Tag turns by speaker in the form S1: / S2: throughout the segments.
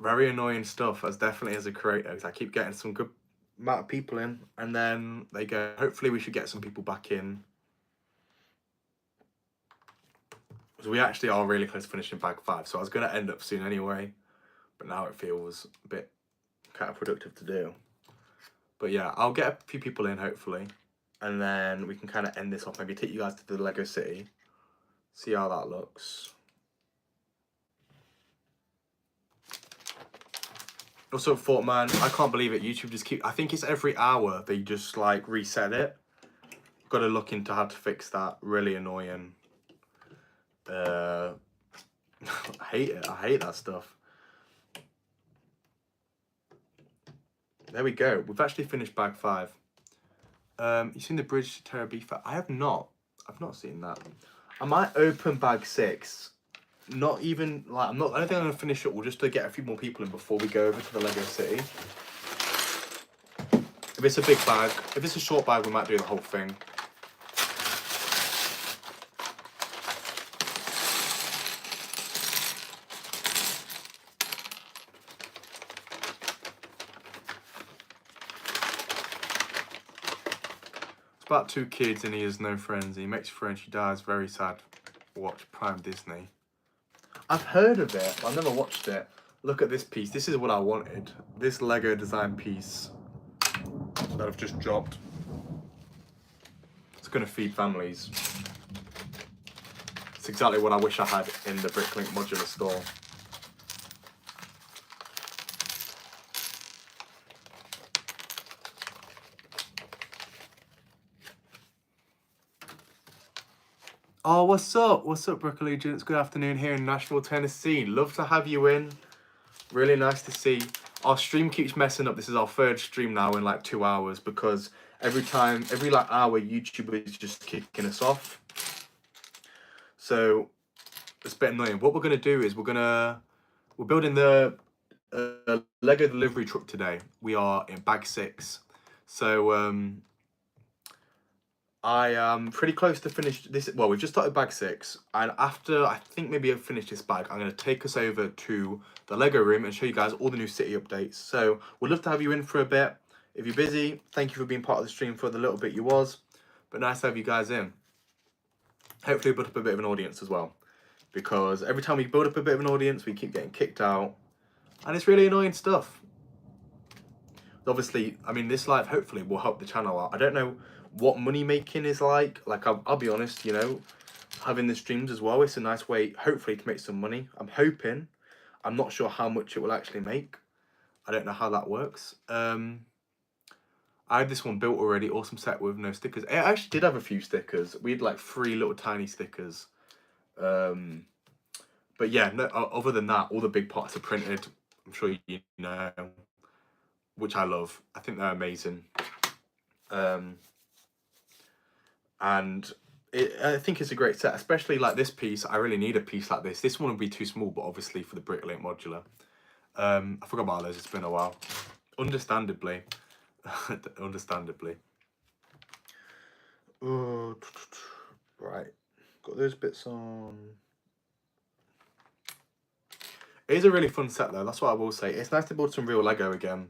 S1: very annoying stuff, as definitely as a creator, because I keep getting some good amount of people in, and then they go, hopefully we should get some people back in. So we actually are really close to finishing bag 5, so I was going to end up soon anyway, but now it feels a bit counterproductive to do. But yeah, I'll get a few people in hopefully, and then we can kind of end this off, maybe take you guys to the Lego City, see how that looks. Also, man, I can't believe it. YouTube just I think it's every hour they just like reset it. Got to look into how to fix that. Really annoying. I hate it. I hate that stuff. There we go. We've actually finished bag 5. You seen the bridge to Terra Beef? I have not. I've not seen that. I might open bag 6. Not even like I don't think I'm gonna finish it all, just to get a few more people in before we go over to the Lego City. If it's a big bag, if it's a short bag, we might do the whole thing. It's about 2 kids and he has no friends. He makes friends, she dies. Very sad. Watch Prime Disney. I've heard of it, but I've never watched it. Look at this piece. This is what I wanted. This Lego design piece that I've just dropped. It's going to feed families. It's exactly what I wish I had in the Bricklink modular store. Oh, what's up? What's up, Brick Allegiance? Good afternoon here in Nashville, Tennessee. Love to have you in. Really nice to see. Our stream keeps messing up. This is our 3rd stream now in like 2 hours, because every like hour, YouTube is just kicking us off. So it's a bit annoying. What we're gonna do is we're building the Lego delivery truck today. We are in bag 6. So I am pretty close to finish this. Well, we've just started bag 6, and after I think maybe I've finished this bag, I'm going to take us over to the Lego room and show you guys all the new city updates. So we'd love to have you in for a bit. If you're busy, thank you for being part of the stream for the little bit you was, but nice to have you guys in. Hopefully build up a bit of an audience as well, because every time we build up a bit of an audience, we keep getting kicked out, and it's really annoying stuff. Obviously, I mean, this live hopefully will help the channel out. I don't know what money making is like. I'll be honest, you know, having the streams as well, it's a nice way hopefully to make some money. I'm hoping. I'm not sure how much it will actually make. I don't know how that works. I had this one built already, awesome set with no stickers. It actually did have a few stickers. We had like 3 little tiny stickers. But yeah, no, other than that, all the big parts are printed. I'm sure you know, which I love. I think they're amazing. And I think it's a great set, especially like this piece. I really need a piece like this. This one would be too small, but obviously for the Bricklink modular. I forgot about those. It's been a while. Understandably. Understandably. Oh, right. Got those bits on. It is a really fun set though. That's what I will say. It's nice to build some real Lego again,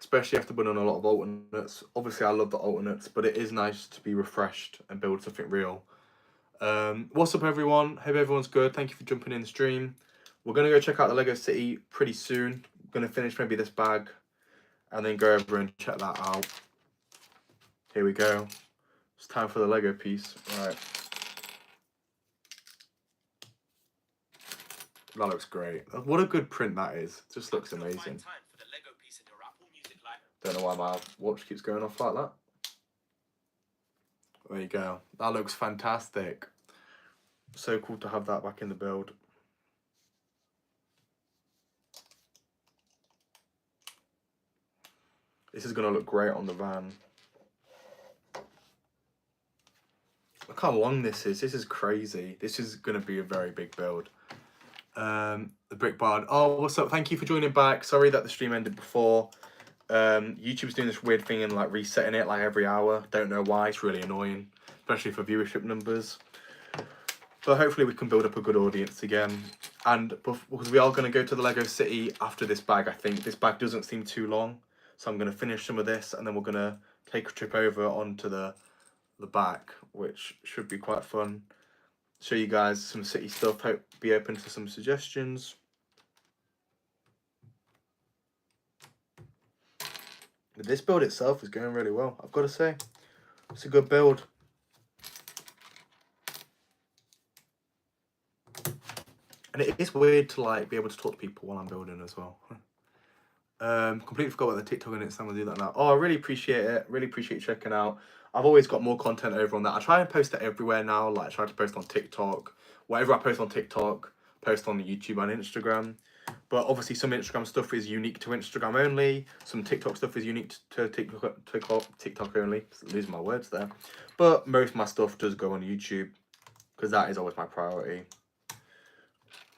S1: especially after building a lot of alternates. Obviously, I love the alternates, but it is nice to be refreshed and build something real. What's up, everyone? Hope everyone's good. Thank you for jumping in the stream. We're going to go check out the Lego City pretty soon. I'm going to finish maybe this bag and then go over and check that out. Here we go. It's time for the Lego piece. All right. That looks great. What a good print that is. It just looks amazing. Don't know why my watch keeps going off like that. There you go. That looks fantastic. So cool to have that back in the build. This is going to look great on the van. Look how long this is. This is crazy. This is going to be a very big build. The Brick Bard. Oh, what's up? Thank you for joining back. Sorry that the stream ended before. YouTube's doing this weird thing and like resetting it like every hour. Don't know why. It's really annoying, especially for viewership numbers. But hopefully we can build up a good audience again. And because we are going to go to the Lego City after this bag, I think. This bag doesn't seem too long. So I'm going to finish some of this and then we're going to take a trip over onto the back, which should be quite fun. Show you guys some city stuff. Hope be open to some suggestions. But this build itself is going really well, I've got to say. It's a good build. And it is weird to like be able to talk to people while I'm building as well. Completely forgot what the TikTok and Instagram will do that now. Oh, I really appreciate it. Really appreciate you checking out. I've always got more content over on that. I try and post it everywhere now. Like I try to post on TikTok. Whatever I post on TikTok, post on YouTube and Instagram. But obviously some Instagram stuff is unique to Instagram only. Some TikTok stuff is unique to TikTok only. Losing my words there. But most of my stuff does go on YouTube because that is always my priority.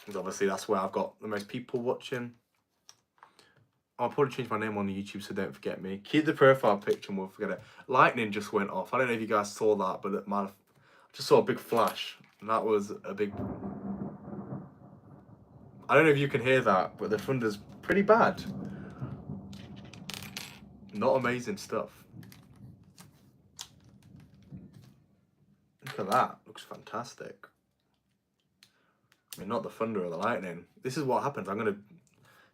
S1: Because obviously that's where I've got the most people watching. I'll probably change my name on the YouTube so don't forget me. Keep the profile picture and we'll forget it. Lightning just went off. I don't know if you guys saw that, but I just saw a big flash. And that was a big... I don't know if you can hear that, but the thunder's pretty bad. Not amazing stuff. Look at that. Looks fantastic. I mean, not the thunder or the lightning. This is what happens. I'm going to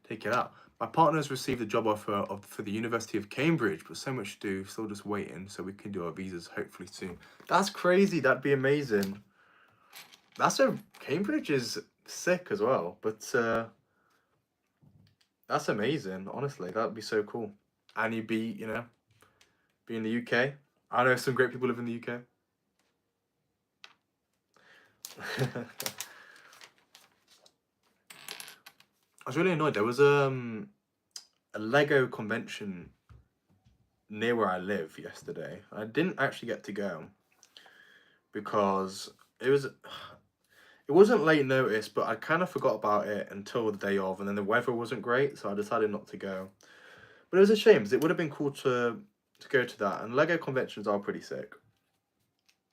S1: take it out. My partner has received a job offer for the University of Cambridge, but so much to do, still just waiting, so we can do our visas hopefully soon. That's crazy, that'd be amazing. Cambridge is sick as well, but that's amazing, honestly, that'd be so cool. And you'd be, you know, be in the UK. I know some great people live in the UK. I was really annoyed. There was a Lego convention near where I live yesterday. I didn't actually get to go because it wasn't late notice, but I kind of forgot about it until the day of, and then the weather wasn't great, so I decided not to go. But it was a shame because it would have been cool to go to that. And Lego conventions are pretty sick.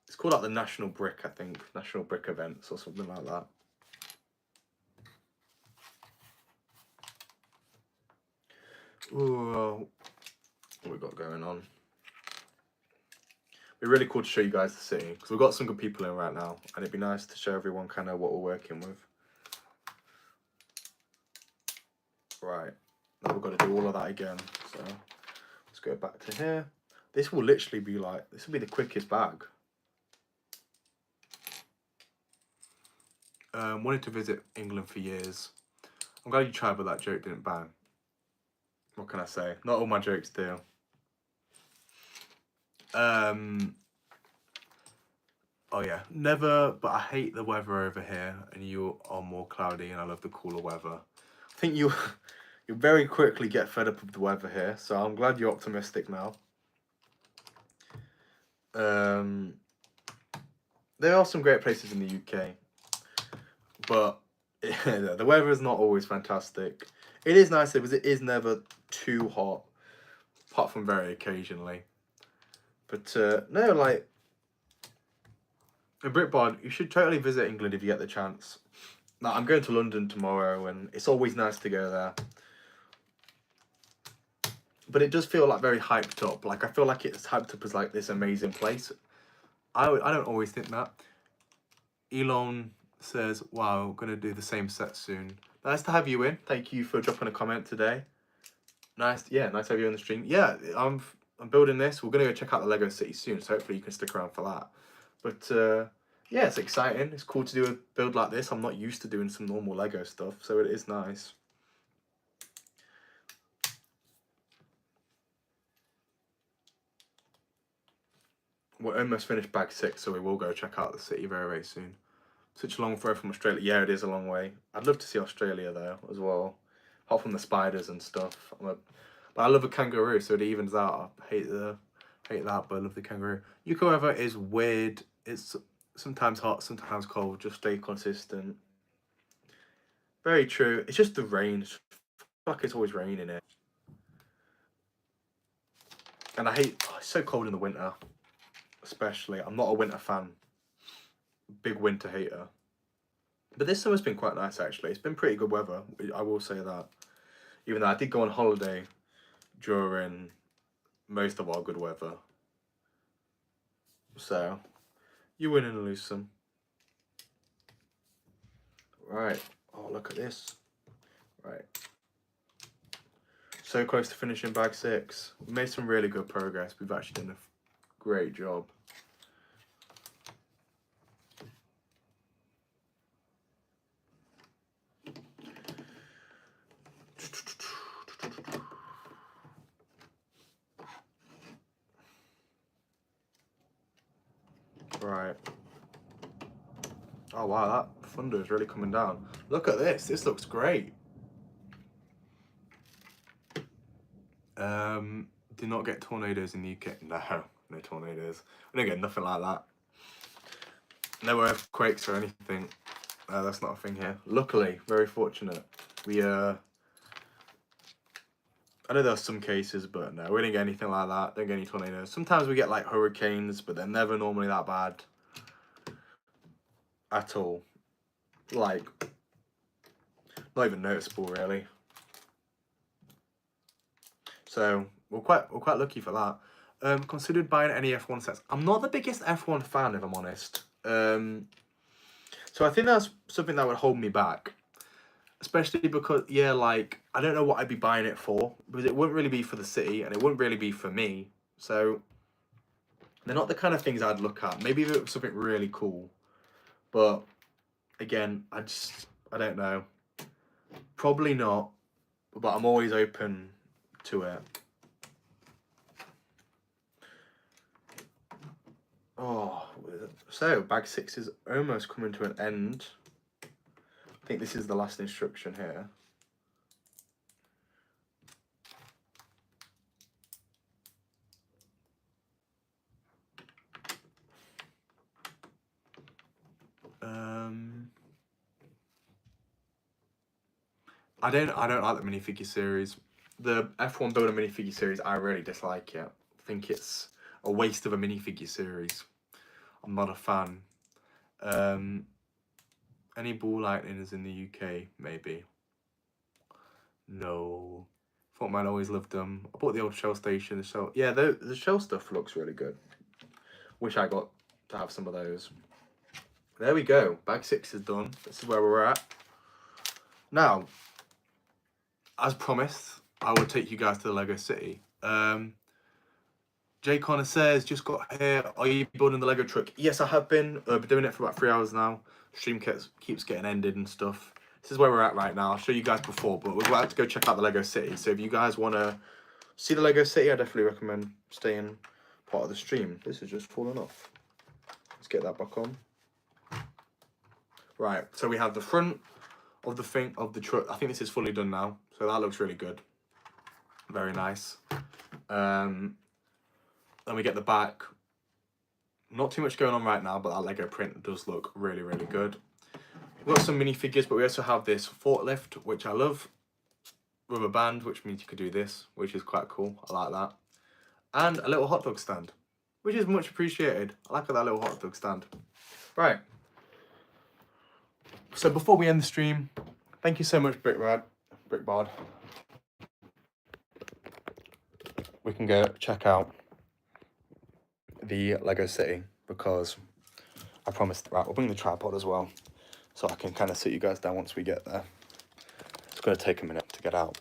S1: It's called like the National Brick, I think, National Brick Events or something like that. Ooh, what we got going on? It'd be really cool to show you guys the city because we've got some good people in right now, and it'd be nice to show everyone kind of what we're working with. Right, now we've got to do all of that again. So let's go back to here. This will literally be like, this will be the quickest bag. Wanted to visit England for years. I'm glad you tried, but that joke didn't bang. What can I say? Not all my jokes do. Oh yeah, never, but I hate the weather over here, and you are more cloudy, and I love the cooler weather. I think you very quickly get fed up with the weather here, so I'm glad you're optimistic now. There are some great places in the UK, but the weather is not always fantastic. It is nice because it is never too hot, apart from very occasionally. But no, like, in Britbod, you should totally visit England if you get the chance. Now, I'm going to London tomorrow, and it's always nice to go there. But it does feel like very hyped up. Like, I feel like it's hyped up as like this amazing place. I don't always think that. Elon says, wow, gonna do the same set soon. Nice to have you in. Thank you for dropping a comment today. Nice to have you on the stream. Yeah, I'm building this. We're gonna go check out the Lego City soon, so hopefully you can stick around for that. But yeah, it's exciting. It's cool to do a build like this. I'm not used to doing some normal Lego stuff, so it is nice. We're almost finished bag 6, so we will go check out the city very, very soon. Such a long throw from Australia. Yeah, it is a long way. I'd love to see Australia though, as well. Apart from the spiders and stuff. But I love a kangaroo, so it evens out. I hate that, but I love the kangaroo. UK weather is weird. It's sometimes hot, sometimes cold. Just stay consistent. Very true. It's just the rain. It's like it's always raining here. And I hate, it's so cold in the winter. Especially. I'm not a winter fan. big winter hater. But this summer's been quite nice, actually. It's been pretty good weather, I will say that. Even though I did go on holiday during most of our good weather. So, you win and lose some. Right. Oh, look at this. Right. So close to finishing bag 6. We made some really good progress. We've actually done a great job. Right. Oh wow, that thunder is really coming down. Look at this. This looks great. Do not get tornadoes in the UK. No tornadoes. We don't get nothing like that. No earthquakes or anything. That's not a thing here. Luckily, very fortunate. We I know there are some cases, but no, we didn't get anything like that. Don't get any tornadoes. Sometimes we get like hurricanes, but they're never normally that bad at all. Like, not even noticeable really. So we're quite lucky for that. Considered buying any F1 sets. I'm not the biggest F1 fan, if I'm honest. So I think that's something that would hold me back. Especially because, yeah, like, I don't know what I'd be buying it for. Because it wouldn't really be for the city, and it wouldn't really be for me. So, they're not the kind of things I'd look at. Maybe if it was something really cool. But, again, I don't know. Probably not. But I'm always open to it. Oh, so bag 6 is almost coming to an end. I think this is the last instruction here. I don't like the minifigure series. The F1 Builder minifigure series, I really dislike it. I think it's a waste of a minifigure series. I'm not a fan. Any ball lightnings in the UK, maybe? No. Thought man always loved them. I bought the old Shell station. So yeah, the Shell stuff looks really good. Wish I got to have some of those. There we go. Bag 6 is done. This is where we're at. Now, as promised, I will take you guys to the Lego City. Jay Connor says, just got here. Are you building the Lego truck? Yes, I have been. Been doing it for about 3 hours now. Stream keeps getting ended and stuff. This is where we're at right now. I'll show you guys before, but we're about to go check out the Lego City. So if you guys want to see the Lego City, I definitely recommend staying part of the stream. This is just falling off. Let's get that back on. Right, so we have the front of the truck. I think this is fully done now, so that looks really good. Very nice. Then we get the back. Not too much going on right now, but that Lego print does look really, really good. We've got some minifigures, but we also have this forklift, which I love. Rubber band, which means you could do this, which is quite cool. I like that. And a little hot dog stand, which is much appreciated. I like that little hot dog stand. Right. So before we end the stream, thank you so much, Brickbard. We can go check out the Lego City because I promised. Right, we'll bring the tripod as well, so I can kind of sit you guys down once we get there. It's going to take a minute to get out.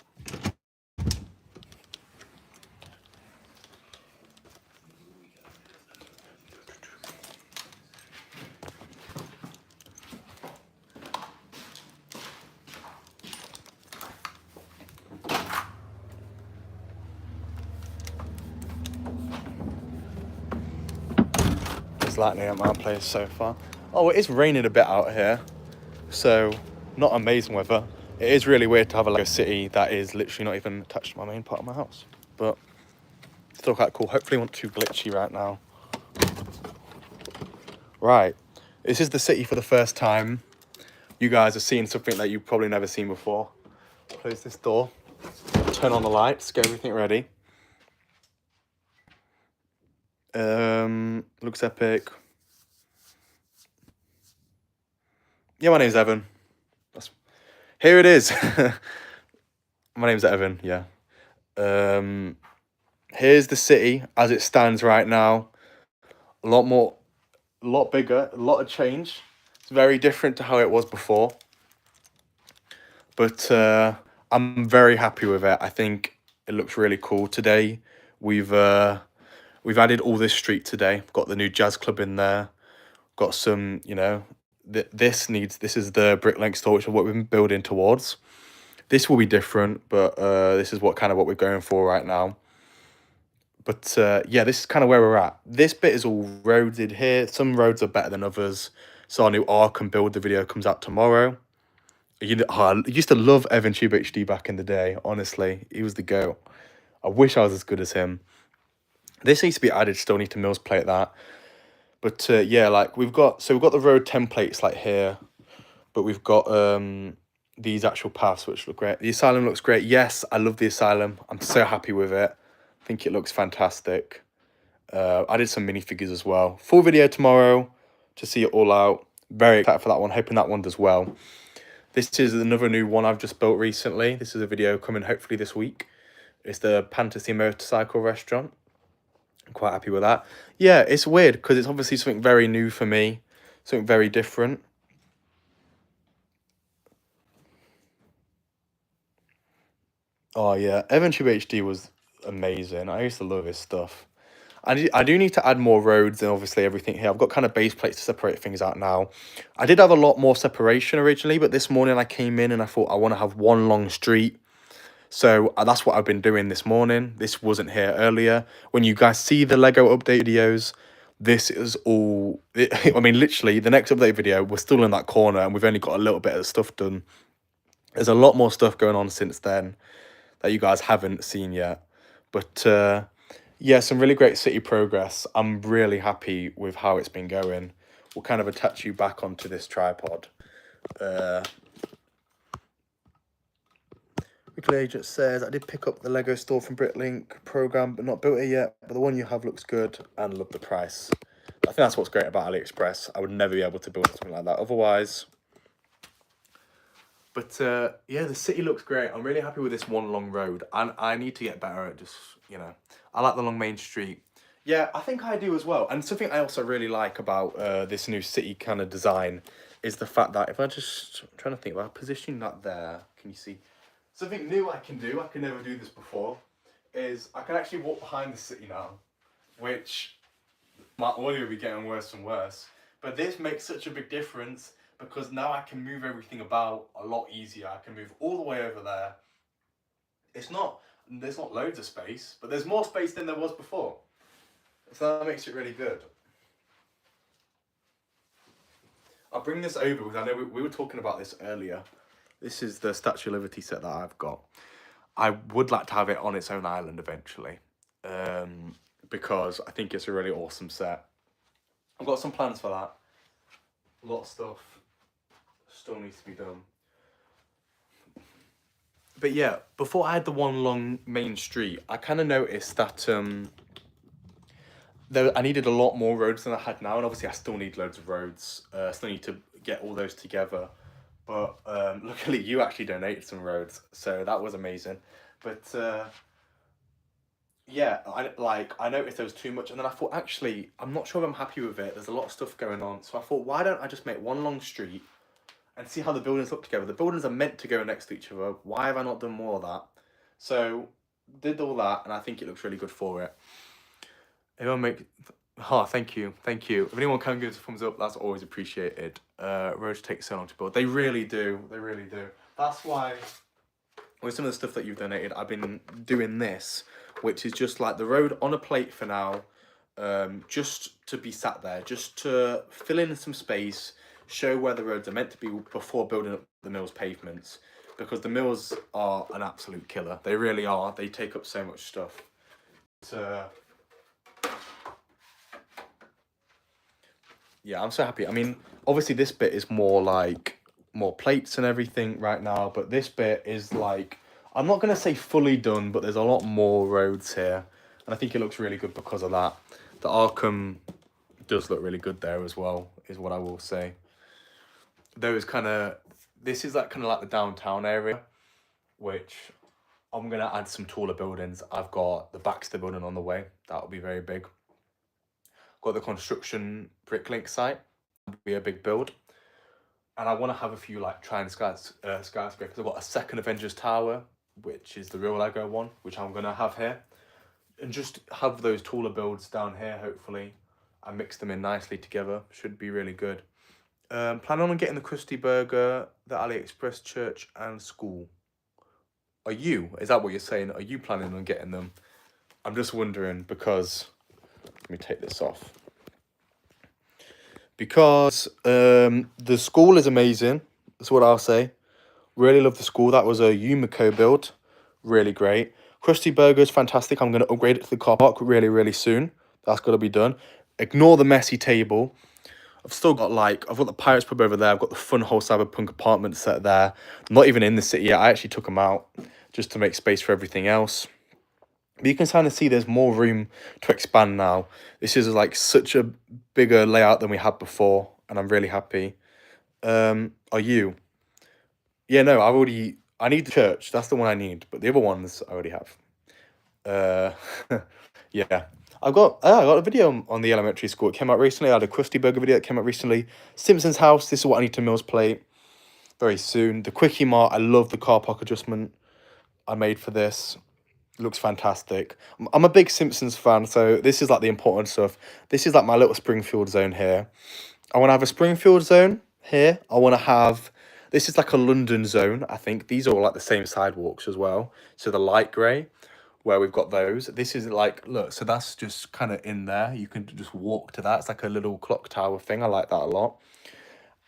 S1: Lightning at my place so far. Oh, it is raining a bit out here, so not amazing weather. It is really weird to have a Lego City that is literally not even attached to my main part of my house, but still quite cool. Hopefully it wasn't too glitchy right now. Right, this is the city for the first time. You guys are seeing something that you've probably never seen before. Close this door, turn on the lights, get everything ready. Looks epic. Yeah, my name's Evan. Here it is. My name's Evan, yeah. Here's the city as it stands right now. A lot bigger, a lot of change. It's very different to how it was before. But I'm very happy with it. I think it looks really cool. Today, we've added all this street today. Got the new jazz club in there. Got some, this is the Bricklink store, which is what we've been building towards. This will be different, but this is what we're going for right now. But yeah, this is kind of where we're at. This bit is all roaded here. Some roads are better than others. So our new Arkham build, the video comes out tomorrow. I used to love Evan Tube HD back in the day. Honestly, he was the go. I wish I was as good as him. This needs to be added. Still need to Mills plate that. But yeah, like we've got the road templates like here, but we've got these actual paths which look great. The asylum looks great. Yes, I love the asylum. I'm so happy with it. I think it looks fantastic. I did some minifigures as well. Full video tomorrow to see it all out. Very excited for that one. Hoping that one does well. This is another new one I've just built recently. This is a video coming hopefully this week. It's the Fantasy Motorcycle Restaurant. I'm quite happy with that. Yeah, it's weird because it's obviously something very new for me. Something very different. Oh yeah, Evan Tube HD was amazing. I used to love his stuff. I do need to add more roads and obviously everything here. I've got kind of base plates to separate things out now. I did have a lot more separation originally, but this morning I came in and I thought I want to have one long street. So that's what I've been doing this morning. This wasn't here earlier. When you guys see the Lego update videos, this is all... I mean, literally, the next update video, we're still in that corner and we've only got a little bit of stuff done. There's a lot more stuff going on since then that you guys haven't seen yet. But yeah, some really great city progress. I'm really happy with how it's been going. We'll kind of attach you back onto this tripod. Weekly Agent says, I did pick up the Lego store from Bricklink program, but not built it yet. But the one you have looks good and love the price. I think that's what's great about AliExpress. I would never be able to build something like that otherwise. But yeah, the city looks great. I'm really happy with this one long road. And I need to get better at just, I like the long main street. Yeah, I think I do as well. And something I also really like about this new city kind of design is the fact that if I'm trying to think about positioning that there, can you see? Something new I can do, I could never do this before, is I can actually walk behind the city now, which my audio will be getting worse and worse. But this makes such a big difference because now I can move everything about a lot easier. I can move all the way over there. There's not loads of space, but there's more space than there was before. So that makes it really good. I'll bring this over because I know we were talking about this earlier. This is the Statue of Liberty set that I've got. I would like to have it on its own island eventually, because I think it's a really awesome set. I've got some plans for that. A lot of stuff still needs to be done. But yeah, before I had the one long main street, I kind of noticed that I needed a lot more roads than I had now, and obviously I still need loads of roads. I still need to get all those together. But luckily you actually donated some roads, so that was amazing. But yeah, I noticed there was too much, and then I thought, actually, I'm not sure if I'm happy with it. There's a lot of stuff going on. So I thought, why don't I just make one long street and see how the buildings look together? The buildings are meant to go next to each other. Why have I not done more of that? So did all that, and I think it looks really good for it. Thank you. If anyone can give us a thumbs up, that's always appreciated. Roads take so long to build. They really do. That's why with some of the stuff that you've donated, I've been doing this, which is just like the road on a plate for now, just to be sat there, just to fill in some space, show where the roads are meant to be before building up the Mills pavements, because the Mills are an absolute killer. They really are. They take up so much stuff. Yeah, I'm so happy. I mean, obviously this bit is more plates and everything right now, but this bit is like, I'm not going to say fully done, but there's a lot more roads here, and I think it looks really good because of that. The Arkham does look really good there as well, is what I will say. those kind of, this is like kind of like the downtown area, which I'm going to add some taller buildings. I've got the Baxter building on the way. That'll be very big. Got the construction bricklink site. That'll be a big build. And I want to have a few like skyscrapers. I've got a second Avengers Tower, which is the real Lego one, which I'm going to have here. And just have those taller builds down here, hopefully. And mix them in nicely together. Should be really good. Plan on getting the Krusty Burger, the AliExpress church and school. Are you? Is that what you're saying? Are you planning on getting them? I'm just wondering because... Let me take this off. Because the school is amazing. That's what I'll say. Really love the school. That was a Yumiko build. Really great. Krusty Burger is fantastic. I'm going to upgrade it to the car park really, really soon. That's got to be done. Ignore the messy table. I've still got I've got the Pirates Pub over there. I've got the Fun Hole Cyberpunk apartment set there. I'm not even in the city yet. I actually took them out just to make space for everything else. But you can kind of see there's more room to expand now. This is like such a bigger layout than we had before. And I'm really happy. Are you? Yeah, no, I need the church. That's the one I need. But the other ones I already have. Yeah. I got a video on the elementary school. It came out recently. I had a Krusty Burger video that came out recently. Simpsons house. This is what I need to Mills plate very soon. The Quickie Mart. I love the car park adjustment I made for this. It looks fantastic. I'm a big Simpsons fan, so this is like the important stuff. This is like my little Springfield zone here. I want to have a Springfield zone here. I want to have... This is like a London zone, I think. These are all like the same sidewalks as well. So the light grey, where we've got those. This is like, look, so that's just kind of in there. You can just walk to that. It's like a little clock tower thing. I like that a lot.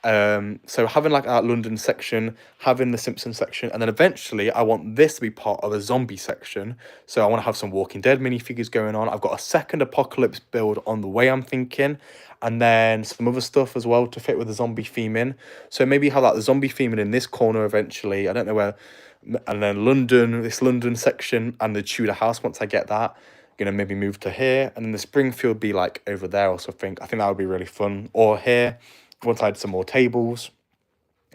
S1: So having like that London section, having the Simpsons section, and then eventually I want this to be part of a zombie section. So I want to have some Walking Dead minifigures going on. I've got a second Apocalypse build on the way, I'm thinking, and then some other stuff as well to fit with the zombie theme in. So maybe have like the zombie theme in this corner eventually. I don't know where. And then London, this London section, and the Tudor house once I get that. Gonna maybe move to here, and then the Springfield be like over there or something. I think that would be really fun. Or here, once I had some more tables.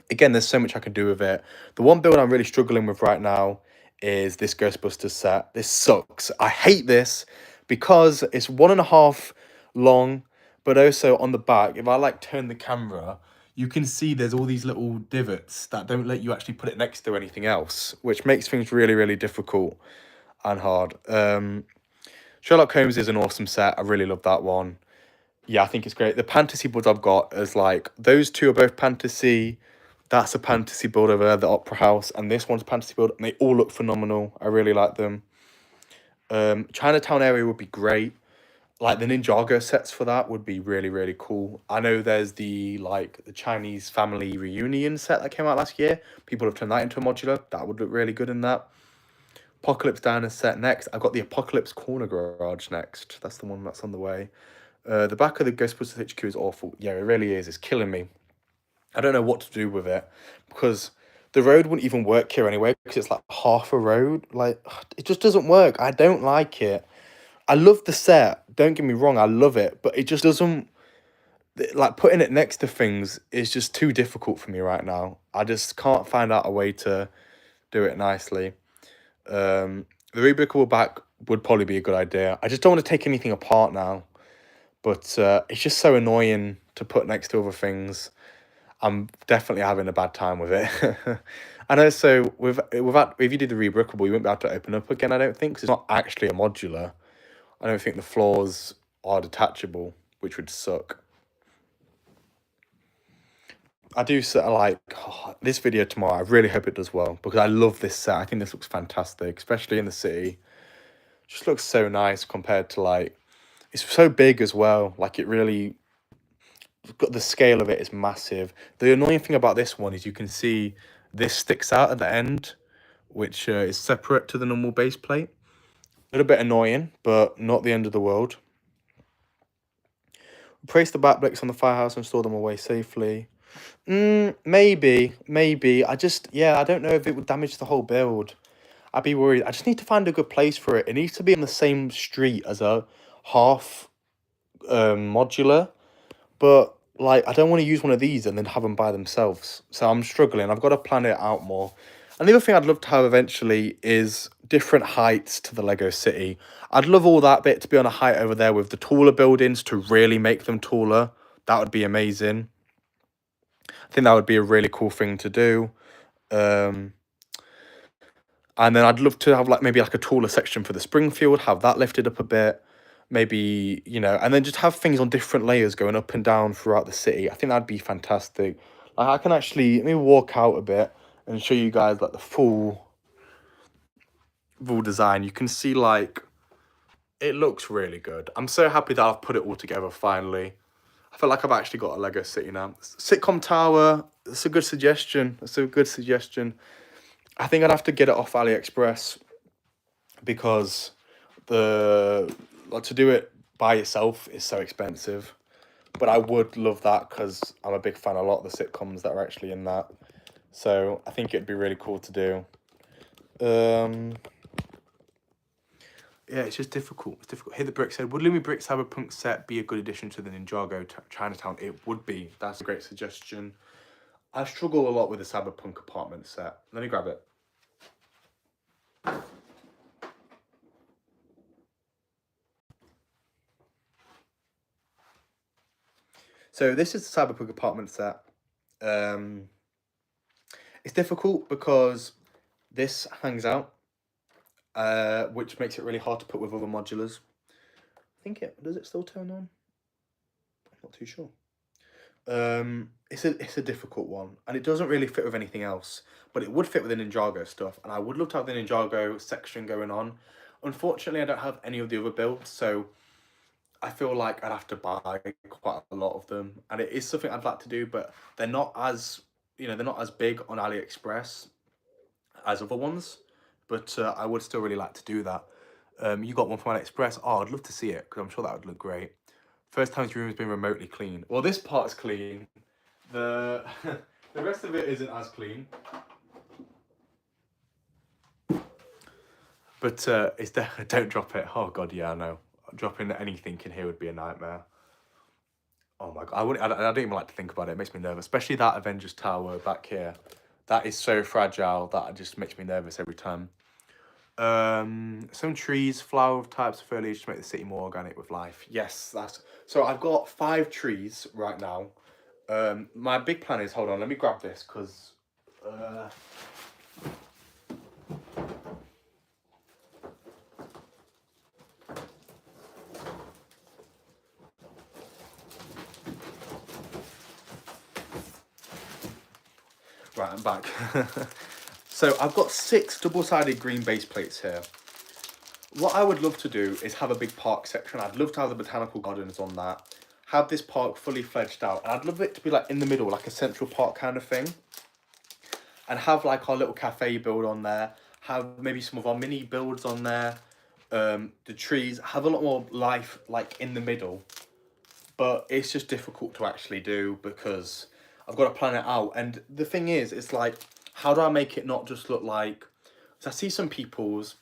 S1: Again, there's so much I can do with it. The one build I'm really struggling with right now is this Ghostbusters set. This sucks. I hate this because it's 1.5 long, but also on the back, if I like turn the camera, you can see there's all these little divots that don't let you actually put it next to anything else, which makes things really, really difficult and hard. Sherlock Holmes is an awesome set. I really love that one. Yeah, I think it's great. The fantasy builds I've got is like, those two are both fantasy. That's a fantasy build over there, the Opera House. And this one's a fantasy build. And they all look phenomenal. I really like them. Chinatown area would be great. Like the Ninjago sets for that would be really, really cool. I know there's the Chinese family reunion set that came out last year. People have turned that into a modular. That would look really good in that. Apocalypse Diner set next. I've got the Apocalypse Corner Garage next. That's the one that's on the way. The back of the Ghostbusters HQ is awful. Yeah, it really is. It's killing me. I don't know what to do with it because the road wouldn't even work here anyway because it's like half a road. Like, it just doesn't work. I don't like it. I love the set. Don't get me wrong. I love it. But it just doesn't... Like, putting it next to things is just too difficult for me right now. I just can't find out a way to do it nicely. The rebrickable back would probably be a good idea. I just don't want to take anything apart now. But it's just so annoying to put next to other things. I'm definitely having a bad time with it. And also, if you did the rebrickable, you wouldn't be able to open up again, I don't think, because it's not actually a modular. I don't think the floors are detachable, which would suck. I do like this video tomorrow. I really hope it does well because I love this set. I think this looks fantastic, especially in the city. Just looks so nice compared to like, it's so big as well. Like it really, the scale of it is massive. The annoying thing about this one is you can see this sticks out at the end, which is separate to the normal base plate. A little bit annoying, but not the end of the world. Replace the back bricks on the firehouse and store them away safely. Maybe. I don't know if it would damage the whole build. I'd be worried. I just need to find a good place for it. It needs to be on the same street as a half modular. But like I don't want to use one of these and then have them by themselves. So I'm struggling. I've got to plan it out more. And the other thing I'd love to have eventually is different heights to the Lego City. I'd love all that bit to be on a height over there with the taller buildings to really make them taller. That would be amazing. I think that would be a really cool thing to do. Um, and then I'd love to have like maybe like a taller section for the Springfield, have that lifted up a bit. Maybe, you know, and then just have things on different layers going up and down throughout the city. I think that'd be fantastic. Like I can actually let me walk out a bit and show you guys like the full design. You can see like it looks really good. I'm so happy that I've put it all together finally. I feel like I've actually got a Lego city now. Sitcom tower. That's a good suggestion. That's a good suggestion. I think I'd have to get it off AliExpress because the like to do it by itself is so expensive. But I would love that because I'm a big fan of a lot of the sitcoms that are actually in that. So I think it'd be really cool to do. Yeah, it's just difficult. It's difficult. Hit the Brick said, would Lumi Brick's Cyberpunk set be a good addition to the Ninjago Chinatown? It would be. That's a great suggestion. I struggle a lot with the Cyberpunk apartment set. Let me grab it. So this is the Cyberpunk apartment set. It's difficult because this hangs out, which makes it really hard to put with other modulars. I think does it still turn on? I'm not too sure. It's a difficult one, and it doesn't really fit with anything else, but it would fit with the Ninjago stuff, and I would love to have the Ninjago section going on. Unfortunately, I don't have any of the other builds, so I feel like I'd have to buy quite a lot of them, and it is something I'd like to do, but they're not as, you know, they're not as big on AliExpress as other ones, but I would still really like to do that. You got one from AliExpress? Oh, I'd love to see it, because I'm sure that would look great. First time this room has been remotely clean. Well, this part's clean. The the rest of it isn't as clean. But it's don't drop it. Oh god, yeah, I know. Dropping anything in here would be a nightmare. Oh my god, I don't even like to think about it. It makes me nervous, especially that Avengers Tower back here. That is so fragile that it just makes me nervous every time. Some trees, flower types of foliage to make the city more organic with life. Yes, that's so. I've got 5 trees right now. My big plan is, hold on, let me grab this because right, I'm back. So I've got 6 double-sided green base plates here. What I would love to do is have a big park section. I'd love to have the botanical gardens on that. Have this park fully fledged out. And I'd love it to be like in the middle, like a central park kind of thing. And have like our little cafe build on there. Have maybe some of our mini builds on there. The trees. Have a lot more life like in the middle. But it's just difficult to actually do because I've got to plan it out. And the thing is, it's like, how do I make it not just look like... So I see some people's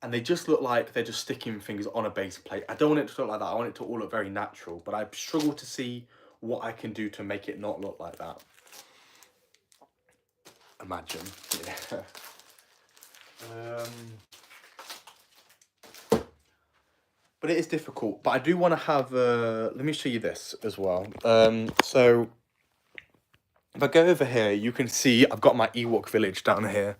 S1: and they just look like they're just sticking things on a base plate. I don't want it to look like that. I want it to all look very natural, but I struggle to see what I can do to make it not look like that. Imagine. Yeah. But it is difficult. But I do want to have... let me show you this as well. So if I go over here, you can see I've got my Ewok village down here,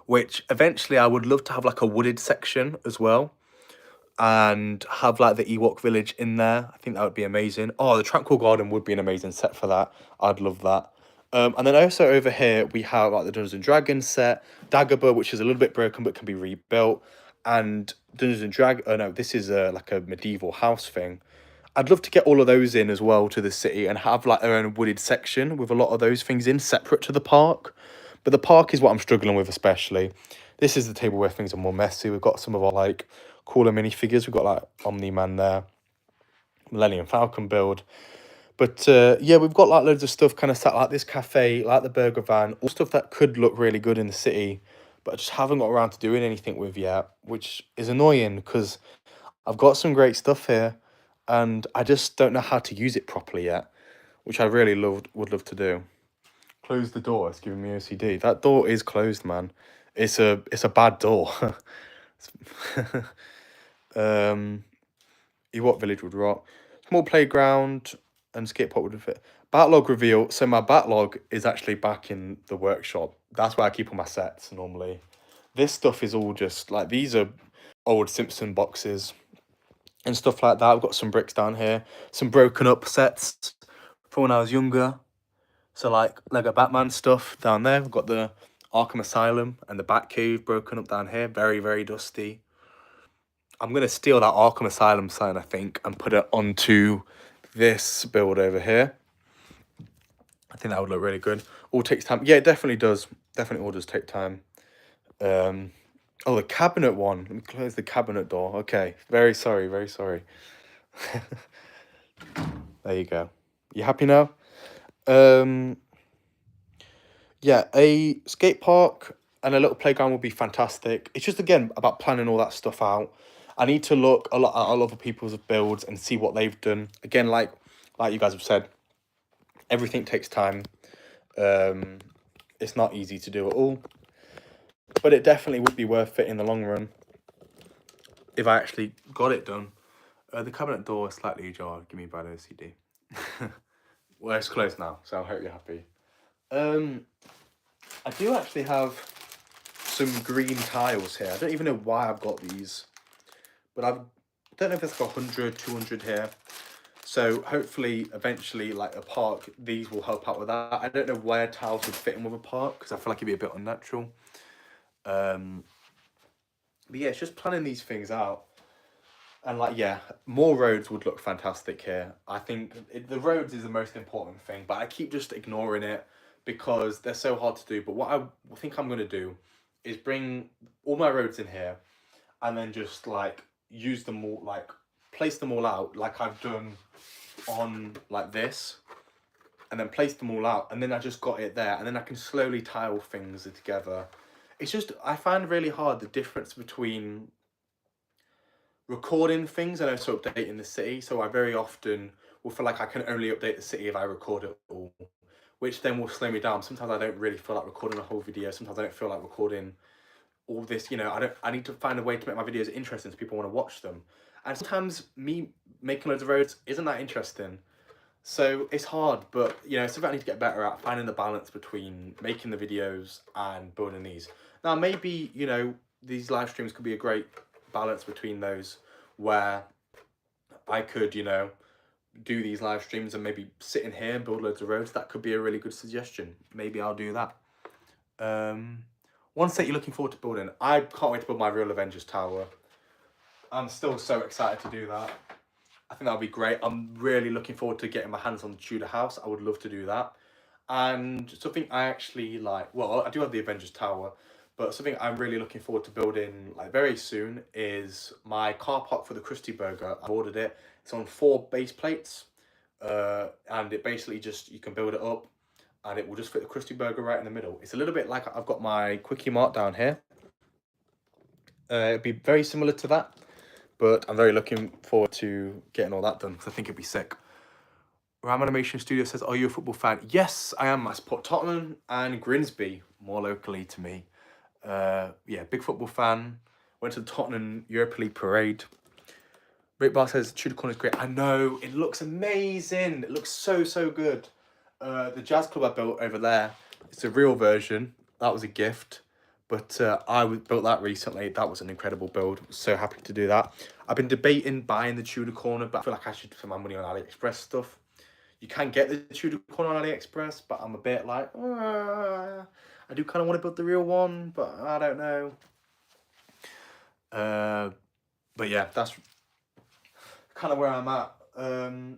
S1: which eventually I would love to have like a wooded section as well. And have like the Ewok village in there. I think that would be amazing. Oh, the Tranquil Garden would be an amazing set for that. I'd love that. And then also over here, we have like the Dungeons and Dragons set, Dagobah, which is a little bit broken but can be rebuilt, and Dungeons and Dragons. Oh no, this is like a medieval house thing. I'd love to get all of those in as well to the city and have like their own wooded section with a lot of those things in separate to the park. But the park is what I'm struggling with especially. This is the table where things are more messy. We've got some of our like cooler minifigures. We've got like Omni-Man there, Millennium Falcon build. But yeah, we've got like loads of stuff kind of sat like this cafe, like the burger van, all stuff that could look really good in the city, but I just haven't got around to doing anything with yet, which is annoying because I've got some great stuff here and I just don't know how to use it properly yet, which I really would love to do. Close the door. It's giving me OCD. That door is closed, man. It's a bad door. What village would rot? Small playground and skate park would fit. Backlog reveal. So my backlog is actually back in the workshop. That's where I keep all my sets normally. This stuff is all just like, these are old Simpson boxes and stuff like that. I've got some bricks down here, some broken up sets from when I was younger. So like Lego Batman stuff down there. We've got the Arkham Asylum and the Batcave broken up down here. Very, very dusty. I'm going to steal that Arkham Asylum sign, I think, and put it onto this build over here. I think that would look really good. All takes time. Yeah, it definitely does. Definitely all does take time. Oh, the cabinet one. Let me close the cabinet door. Okay. Very sorry, very sorry. There you go. You happy now? Yeah, a skate park and a little playground would be fantastic. It's just, again, about planning all that stuff out. I need to look a lot at other people's builds and see what they've done. Again, like you guys have said, everything takes time. It's not easy to do at all. But it definitely would be worth it in the long run if I actually got it done. The cabinet door is slightly ajar. Give me bad OCD. Well, it's closed now, so I hope you're happy. I do actually have some green tiles here. I don't even know why I've got these, but I don't know if it's like 100, 200 here. So hopefully, eventually, like a park, these will help out with that. I don't know where tiles would fit in with a park because I feel like it'd be a bit unnatural. But yeah, it's just planning these things out. And like, yeah, more roads would look fantastic here. I think the roads is the most important thing, but I keep just ignoring it because they're so hard to do. But what I think I'm going to do is bring all my roads in here and then just like use them all, like place them all out like I've done on like this, and then place them all out, and then I just got it there, and then I can slowly tile things together. It's just, I find really hard the difference between recording things and also updating the city. So I very often will feel like I can only update the city if I record it all, which then will slow me down. Sometimes I don't really feel like recording a whole video. Sometimes I don't feel like recording all this, you know. I need to find a way to make my videos interesting so people want to watch them. And sometimes me making loads of roads isn't that interesting. So it's hard, but you know, it's something I need to get better at, finding the balance between making the videos and building these. Now, maybe, you know, these live streams could be a great balance between those, where I could, you know, do these live streams and maybe sit in here and build loads of roads. That could be a really good suggestion. Maybe I'll do that. One set you're looking forward to building. I can't wait to build my real Avengers Tower. I'm still so excited to do that. I think that'll be great. I'm really looking forward to getting my hands on the Tudor house. I would love to do that. And something I actually like, well, I do have the Avengers Tower, but something I'm really looking forward to building like very soon is my car park for the Krusty Burger. I've ordered it. It's on 4 base plates, and it basically just, you can build it up and it will just fit the Krusty Burger right in the middle. It's a little bit like I've got my Quickie Mart down here. It'd be very similar to that, but I'm very looking forward to getting all that done because I think it'd be sick. Ram Animation Studio says, are you a football fan? Yes, I am. I support Tottenham and Grimsby, more locally to me. Yeah, big football fan. Went to the Tottenham Europa League parade. Rick Bar says, Tudor Corner is great. I know, it looks amazing. It looks so, so good. The jazz club I built over there, it's a real version. That was a gift. But I built that recently. That was an incredible build. So happy to do that. I've been debating buying the Tudor Corner, but I feel like I should spend my money on AliExpress stuff. You can get the Tudor Corner on AliExpress, but I'm a bit like, I do kind of want to build the real one, but I don't know. But yeah, that's kind of where I'm at. And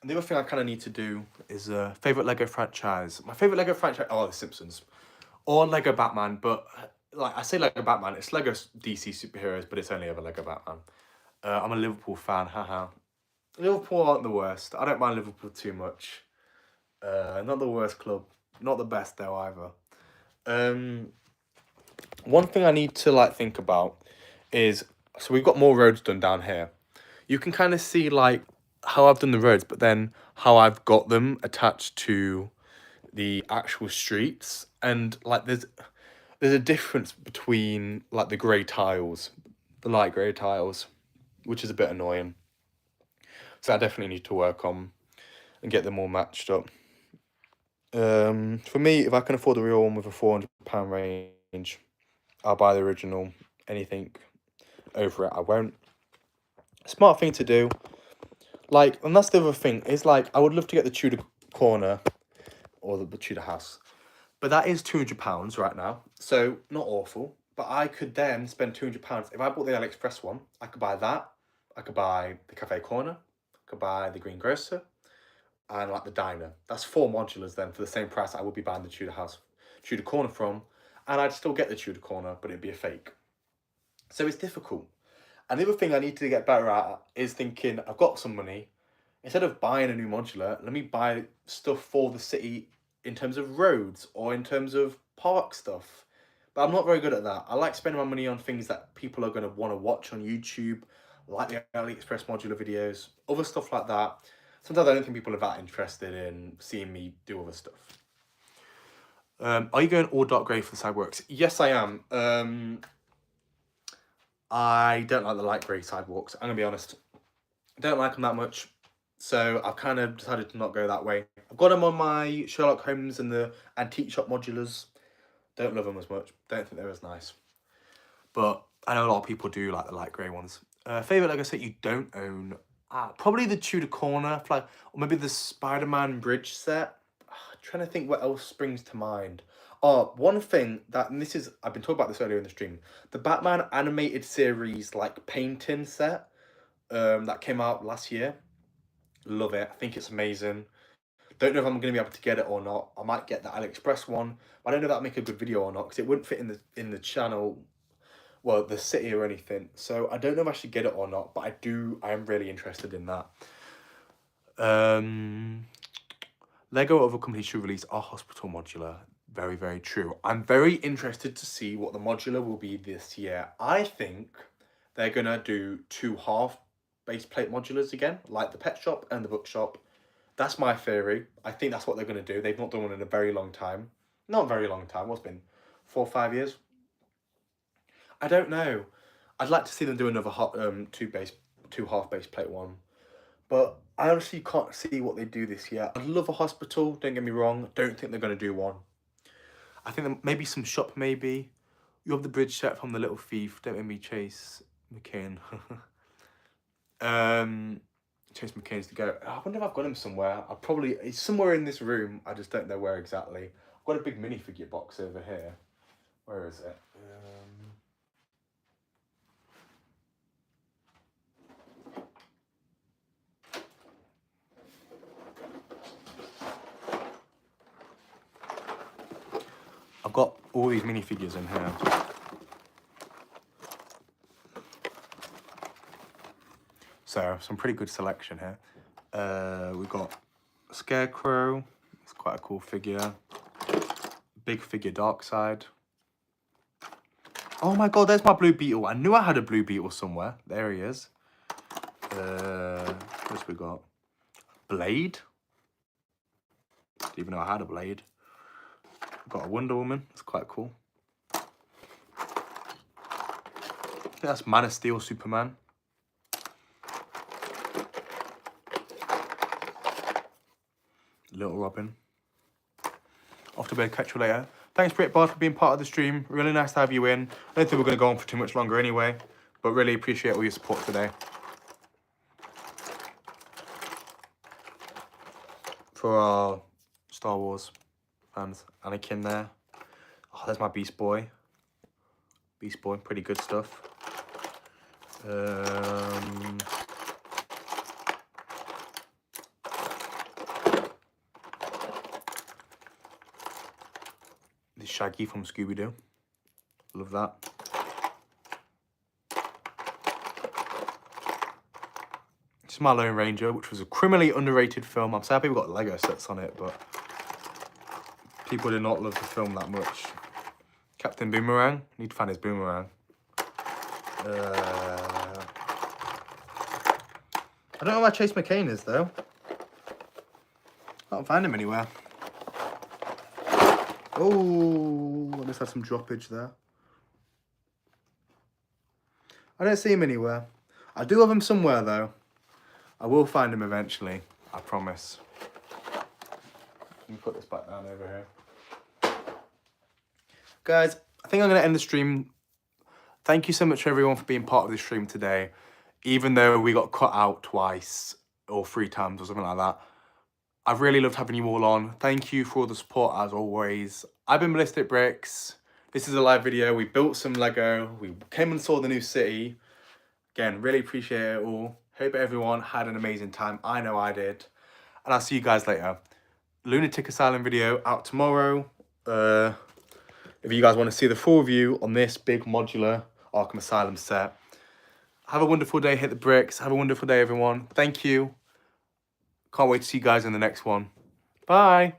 S1: the other thing I kind of need to do is favorite Lego franchise. My favorite Lego franchise, oh, The Simpsons, or Lego Batman. But like I say, Lego Batman, it's Lego DC superheroes, but it's only ever Lego Batman. I'm a Liverpool fan, haha. Liverpool aren't the worst. I don't mind Liverpool too much. Not the worst club, not the best though either. One thing I need to like think about is, so we've got more roads done down here. You can kind of see like how I've done the roads, but then how I've got them attached to the actual streets, and like there's a difference between like the grey tiles, the light grey tiles, which is a bit annoying. So I definitely need to work on and get them all matched up. For me, if I can afford the real one with a £400 range, I'll buy the original. Anything over it, I won't. Smart thing to do. Like, and that's the other thing, is like, I would love to get the Tudor corner or the Tudor house, but that is £200 right now, so not awful. But I could then spend £200 if I bought the AliExpress one. I could buy that. I could buy the cafe corner. I could buy the greengrocer, and like the diner. That's 4 modulars then for the same price I would be buying the Tudor house, Tudor corner from, and I'd still get the Tudor corner, but it'd be a fake. So it's difficult. And the other thing I need to get better at is thinking, I've got some money. Instead of buying a new modular, let me buy stuff for the city in terms of roads or in terms of park stuff. But I'm not very good at that. I like spending my money on things that people are going to want to watch on YouTube, like the AliExpress modular videos, other stuff like that. Sometimes I don't think people are that interested in seeing me do other stuff. Are you going all dark grey for the sidewalks? Yes, I am. I don't like the light grey sidewalks. I'm going to be honest. I don't like them that much. So I've kind of decided to not go that way. I've got them on my Sherlock Holmes and the antique shop modulars. Don't love them as much. Don't think they're as nice. But I know a lot of people do like the light grey ones. Favourite Lego set you don't own? Probably the Tudor corner, or maybe the Spider-Man bridge set. Trying to think what else springs to mind. Oh, one thing that, and this is, I've been talking about this earlier in the stream, the Batman animated series like painting set that came out last year. Love it. I think it's amazing. Don't know if I'm going to be able to get it or not. I might get the AliExpress one, but I don't know if that'll make a good video or not, because it wouldn't fit in the channel, well, the city or anything. So I don't know if I should get it or not, but I am really interested in that. Lego other companies should release our hospital modular. Very, very true. I'm very interested to see what the modular will be this year. I think they're going to do 2 half base plate modulars again, like the pet shop and the bookshop. That's my theory. I think that's what they're going to do. They've not done one in a very long time. Not a very long time. What's been 4 or 5 years? I don't know. I'd like to see them do another 2 half base plate one. But I honestly can't see what they do this year. I'd love a hospital, don't get me wrong. Don't think they're going to do one. I think maybe some shop, maybe. You have the bridge set from The Little Thief. Don't make me Chase McCain. Chase McCain's to go. I wonder if I've got him somewhere. It's somewhere in this room. I just don't know where exactly. I've got a big minifigure box over here. Where is it? I've got all these minifigures in here. So, some pretty good selection here. We've got Scarecrow. It's quite a cool figure. Big figure Darkseid. Oh my god, there's my Blue Beetle. I knew I had a Blue Beetle somewhere. There he is. What's we got? Blade. Didn't even know I had a Blade. Got a Wonder Woman. That's quite cool. I think that's Man of Steel Superman. Little Robin. Off to bed, catch you later. Thanks, Brit Bard, for being part of the stream. Really nice to have you in. I don't think we're going to go on for too much longer anyway, but really appreciate all your support today. For our Star Wars fans, Anakin there. Oh, there's my Beast Boy. Beast Boy, pretty good stuff. This Shaggy from Scooby-Doo. Love that. This is my Lone Ranger, which was a criminally underrated film. I'm sad people got Lego sets on it, but people did not love the film that much. Captain Boomerang. Need to find his boomerang. I don't know where Chase McCain is, though. Can't find him anywhere. Oh, I just had some droppage there. I don't see him anywhere. I do have him somewhere though. I will find him eventually, I promise. Let me put this back down over here. Guys, I think I'm going to end the stream. Thank you so much everyone for being part of this stream today. Even though we got cut out twice or 3 times or something like that. I've really loved having you all on. Thank you for all the support as always. I've been BallisticBricks. This is a live video. We built some Lego. We came and saw the new city. Again, really appreciate it all. Hope everyone had an amazing time. I know I did. And I'll see you guys later. Lunatic Asylum video out tomorrow. If you guys want to see the full view on this big modular Arkham Asylum set. Have a wonderful day. Hit the bricks. Have a wonderful day, everyone. Thank you. Can't wait to see you guys in the next one. Bye.